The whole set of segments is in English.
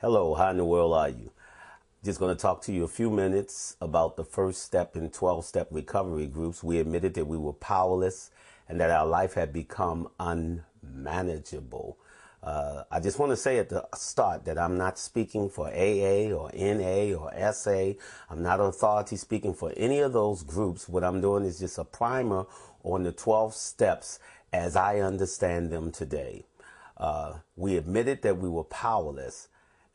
Hello, how in the world are you? Just going to talk to you a few minutes about the first step in 12-step recovery groups. We admitted that we were powerless and that our life had become unmanageable. I just want to say at the start that I'm not speaking for AA or NA or SA. I'm not an authority speaking for any of those groups. What I'm doing is just a primer on the 12 steps as I understand them today. We admitted that we were powerless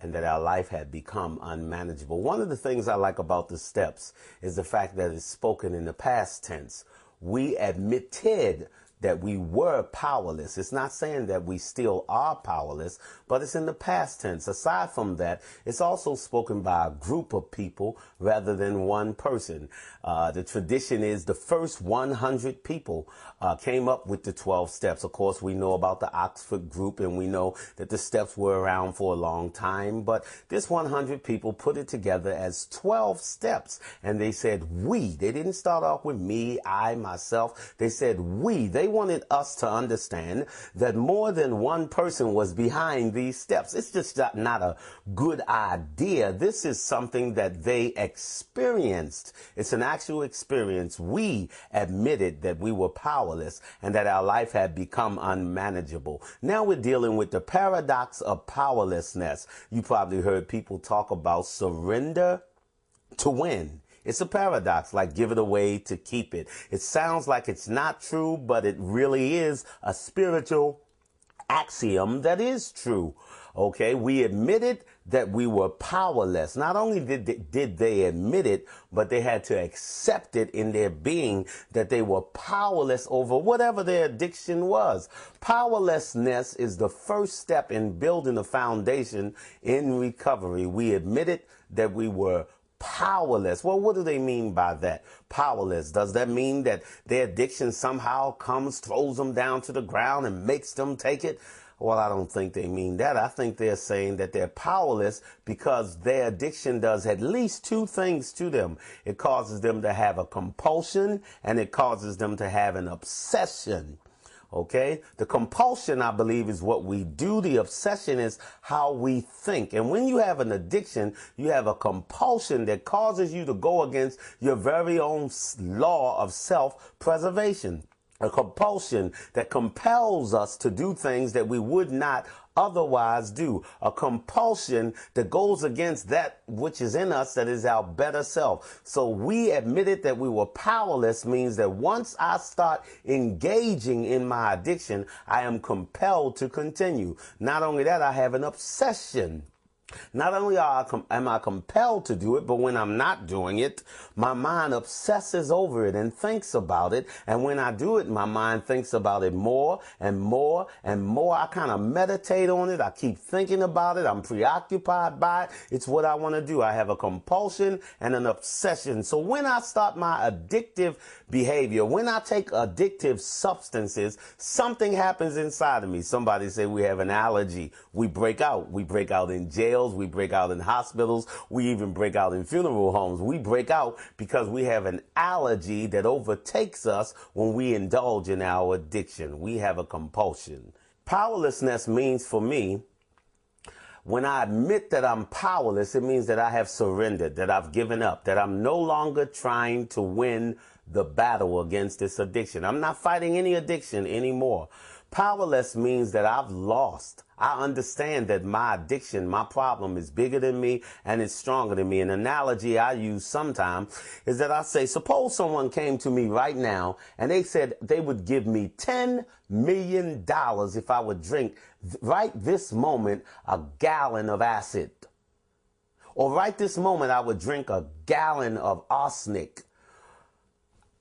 and that our life had become unmanageable. One of the things I like about the steps is the fact that it's spoken in the past tense. We admitted that we were powerless. It's not saying that we still are powerless, but it's in the past tense. Aside from that, it's also spoken by a group of people rather than one person. The tradition is the first 100 people came up with the 12 steps. Of course, we know about the Oxford group and we know that the steps were around for a long time, but this 100 people put it together as 12 steps. And they said we. They didn't start off with me, I, myself. They said we. They wanted us to understand that more than one person was behind these steps. It's just not a good idea. This is something that they experienced. It's an actual experience. We admitted that we were powerless and that our life had become unmanageable. Now we're dealing with the paradox of powerlessness. You probably heard people talk about surrender to win. It's a paradox, like give it away to keep it. It sounds like it's not true, but it really is a spiritual axiom that is true. Okay, we admitted that we were powerless. Not only did they admit it, but they had to accept it in their being that they were powerless over whatever their addiction was. Powerlessness is the first step in building a foundation in recovery. We admitted that we were powerless. Well, what do they mean by that? Powerless. Does that mean that their addiction somehow throws them down to the ground and makes them take it? Well, I don't think they mean that. I think they're saying that they're powerless because their addiction does at least two things to them. It causes them to have a compulsion and it causes them to have an obsession. Okay, the compulsion, I believe, is what we do. The obsession is how we think. And when you have an addiction, you have a compulsion that causes you to go against your very own law of self-preservation. A compulsion that compels us to do things that we would not otherwise do. A compulsion that goes against that which is in us, that is our better self. So we admitted that we were powerless means that once I start engaging in my addiction, I am compelled to continue. Not only that, I have an obsession. Not only am I compelled to do it, but when I'm not doing it, my mind obsesses over it and thinks about it. And when I do it, my mind thinks about it more and more and more. I kind of meditate on it. I keep thinking about it. I'm preoccupied by it. It's what I want to do. I have a compulsion and an obsession. So when I start my addictive behavior, when I take addictive substances, something happens inside of me. Somebody say we have an allergy. We break out. We break out in jail. We break out in hospitals. We even break out in funeral homes. We break out because we have an allergy that overtakes us when we indulge in our addiction. We have a compulsion. Powerlessness means for me, when I admit that I'm powerless, it means that I have surrendered, that I've given up, that I'm no longer trying to win the battle against this addiction. I'm not fighting any addiction anymore. Powerless means that I've lost. I understand that my addiction, my problem is bigger than me and it's stronger than me. An analogy I use sometimes is that I say, suppose someone came to me right now and they said they would give me $10 million if I would drink right this moment a gallon of acid. Or right this moment I would drink a gallon of arsenic.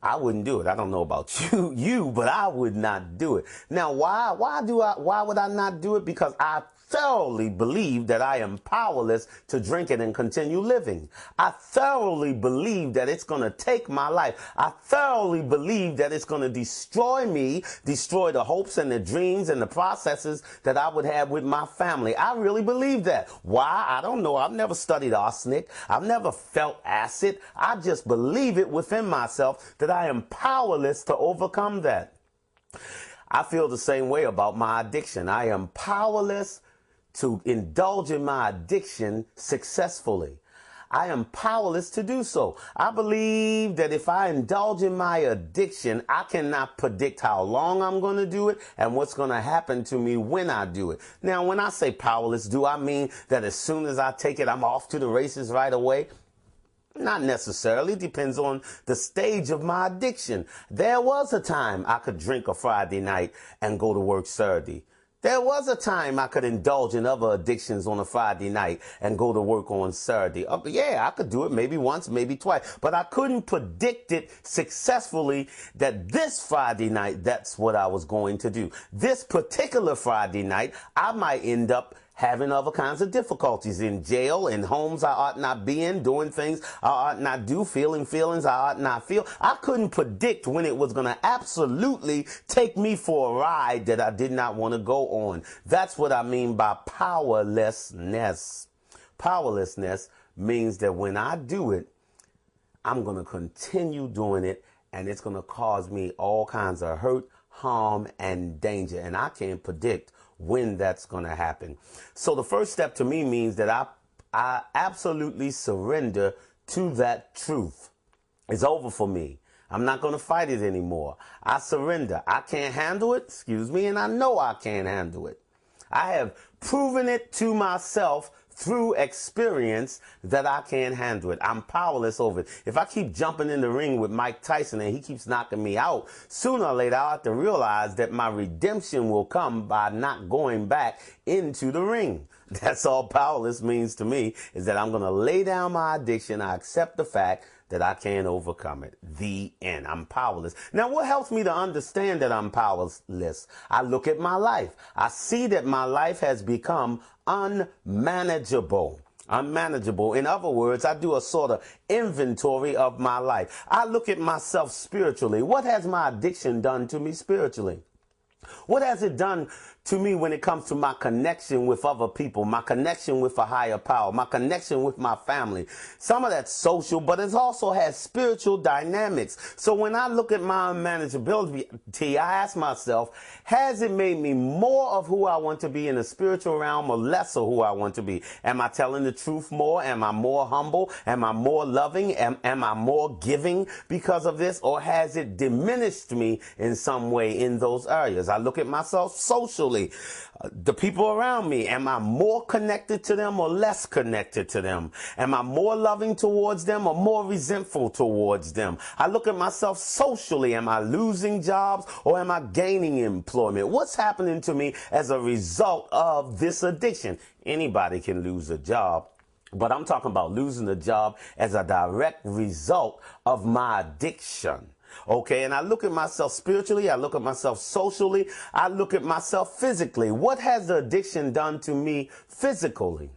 I wouldn't do it. I don't know about you, but I would not do it. Now, why would I not do it? Because I thoroughly believe that I am powerless to drink it and continue living. I thoroughly believe that it's going to take my life. I thoroughly believe that it's going to destroy me, destroy the hopes and the dreams and the processes that I would have with my family. I really believe that. Why? I don't know. I've never studied arsenic. I've never felt acid. I just believe it within myself that I am powerless to overcome that. I feel the same way about my addiction. I am powerless to indulge in my addiction successfully. I am powerless to do so. I believe that if I indulge in my addiction, I cannot predict how long I'm going to do it and what's going to happen to me when I do it. Now, when I say powerless, do I mean that as soon as I take it, I'm off to the races right away? Not necessarily. Depends on the stage of my addiction. There was a time I could drink a Friday night and go to work Saturday. There was a time I could indulge in other addictions on a Friday night and go to work on Saturday. Yeah, I could do it maybe once, maybe twice, but I couldn't predict it successfully that this Friday night, that's what I was going to do. This particular Friday night, I might end up having other kinds of difficulties in jail, in homes I ought not be in, doing things I ought not do, feeling feelings I ought not feel. I couldn't predict when it was going to absolutely take me for a ride that I did not want to go on. That's what I mean by powerlessness. Powerlessness means that when I do it, I'm going to continue doing it, and it's going to cause me all kinds of hurt, harm, and danger. And I can't predict when that's going to happen. So the first step to me means that I absolutely surrender to that truth. It's over for me. I'm not going to fight it anymore. I surrender. I can't handle it, and I know I can't handle it. I have proven it to myself through experience that I can't handle it. I'm powerless over it. If I keep jumping in the ring with Mike Tyson and he keeps knocking me out, sooner or later I'll have to realize that my redemption will come by not going back into the ring. That's all powerless means to me, is that I'm going to lay down my addiction. I accept the fact that I can't overcome it. The end. I'm powerless. Now, what helps me to understand that I'm powerless? I look at my life. I see that my life has become unmanageable. Unmanageable. In other words, I do a sort of inventory of my life. I look at myself spiritually. What has my addiction done to me spiritually? What has it done to me when it comes to my connection with other people, my connection with a higher power, my connection with my family? Some of that's social, but it also has spiritual dynamics. So when I look at my unmanageability, I ask myself, has it made me more of who I want to be in the spiritual realm or less of who I want to be? Am I telling the truth more? Am I more humble? Am I more loving? Am I more giving because of this? Or has it diminished me in some way in those areas? I look at myself socially. The people around me, am I more connected to them or less connected to them? Am I more loving towards them or more resentful towards them? I look at myself socially. Am I losing jobs or am I gaining employment? What's happening to me as a result of this addiction? Anybody can lose a job, but I'm talking about losing a job as a direct result of my addiction. Okay, and I look at myself spiritually, I look at myself socially, I look at myself physically. What has the addiction done to me physically?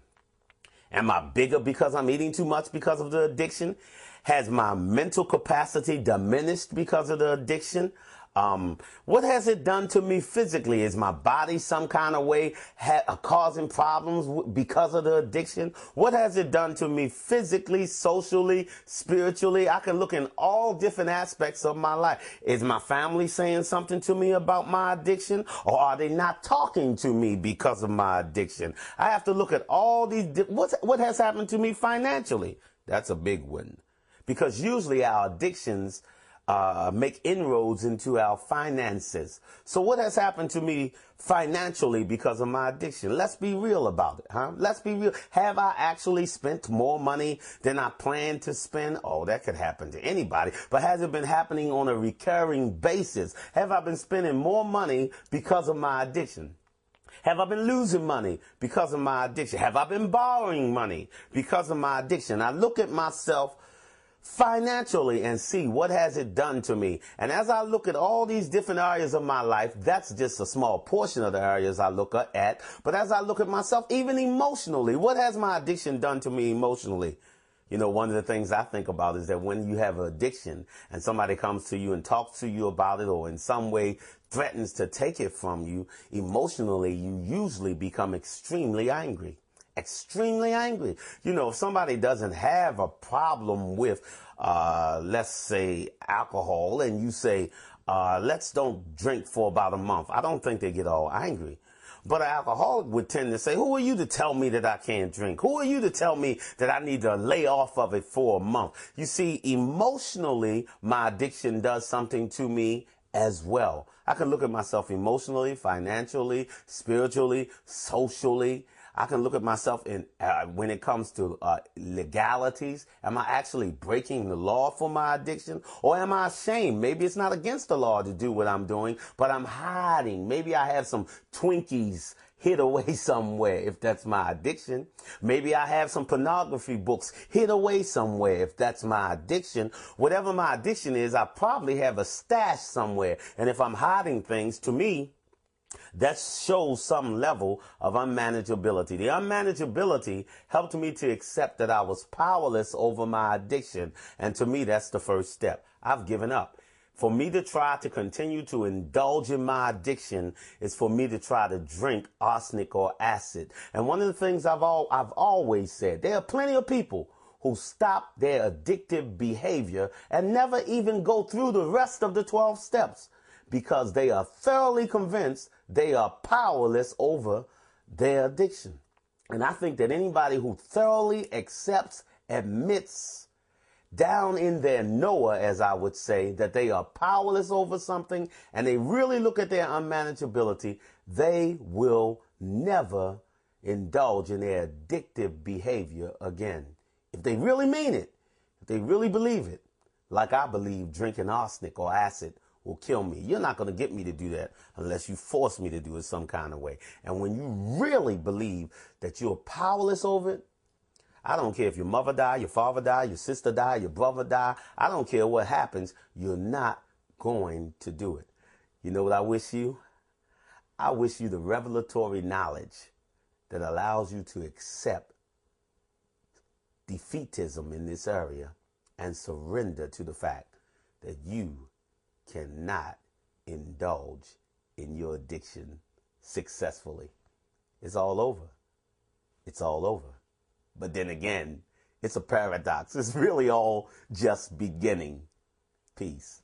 Am I bigger because I'm eating too much because of the addiction? Has my mental capacity diminished because of the addiction? What has it done to me physically? Is my body some kind of way causing problems because of the addiction? What has it done to me physically, socially, spiritually? I can look in all different aspects of my life. Is my family saying something to me about my addiction? Or are they not talking to me because of my addiction? I have to look at all these. What has happened to me financially? That's a big one. Because usually our addictions make inroads into our finances. So what has happened to me financially because of my addiction? Let's be real about it, huh? Let's be real. Have I actually spent more money than I planned to spend? Oh, that could happen to anybody. But has it been happening on a recurring basis? Have I been spending more money because of my addiction? Have I been losing money because of my addiction? Have I been borrowing money because of my addiction? I look at myself financially and see what has it done to me. And as I look at all these different areas of my life, that's just a small portion of the areas I look at. But as I look at myself, even emotionally, what has my addiction done to me emotionally? You know, one of the things I think about is that when you have an addiction and somebody comes to you and talks to you about it or in some way threatens to take it from you, emotionally, you usually become extremely angry. Extremely angry. You know, if somebody doesn't have a problem with, let's say, alcohol, and you say, let's don't drink for about a month, I don't think they get all angry. But an alcoholic would tend to say, who are you to tell me that I can't drink? Who are you to tell me that I need to lay off of it for a month? You see, emotionally, my addiction does something to me as well. I can look at myself emotionally, financially, spiritually, socially. I can look at myself in when it comes to legalities. Am I actually breaking the law for my addiction? Or am I ashamed? Maybe it's not against the law to do what I'm doing, but I'm hiding. Maybe I have some Twinkies hid away somewhere if that's my addiction. Maybe I have some pornography books hid away somewhere if that's my addiction. Whatever my addiction is, I probably have a stash somewhere. And if I'm hiding things, to me, that shows some level of unmanageability. The unmanageability helped me to accept that I was powerless over my addiction. And to me, that's the first step. I've given up. For me to try to continue to indulge in my addiction is for me to try to drink arsenic or acid. And one of the things I've always said, there are plenty of people who stop their addictive behavior and never even go through the rest of the 12 steps because they are thoroughly convinced they are powerless over their addiction. And I think that anybody who thoroughly accepts, admits, down in their knower, as I would say, that they are powerless over something and they really look at their unmanageability, they will never indulge in their addictive behavior again. If they really mean it, if they really believe it, like I believe drinking arsenic or acid will kill me. You're not going to get me to do that unless you force me to do it some kind of way. And when you really believe that you're powerless over it, I don't care if your mother die, your father die, your sister die, your brother die. I don't care what happens. You're not going to do it. You know what I wish you? I wish you the revelatory knowledge that allows you to accept defeatism in this area and surrender to the fact that you cannot indulge in your addiction successfully. It's all over. It's all over. But then again, it's a paradox. It's really all just beginning. Peace.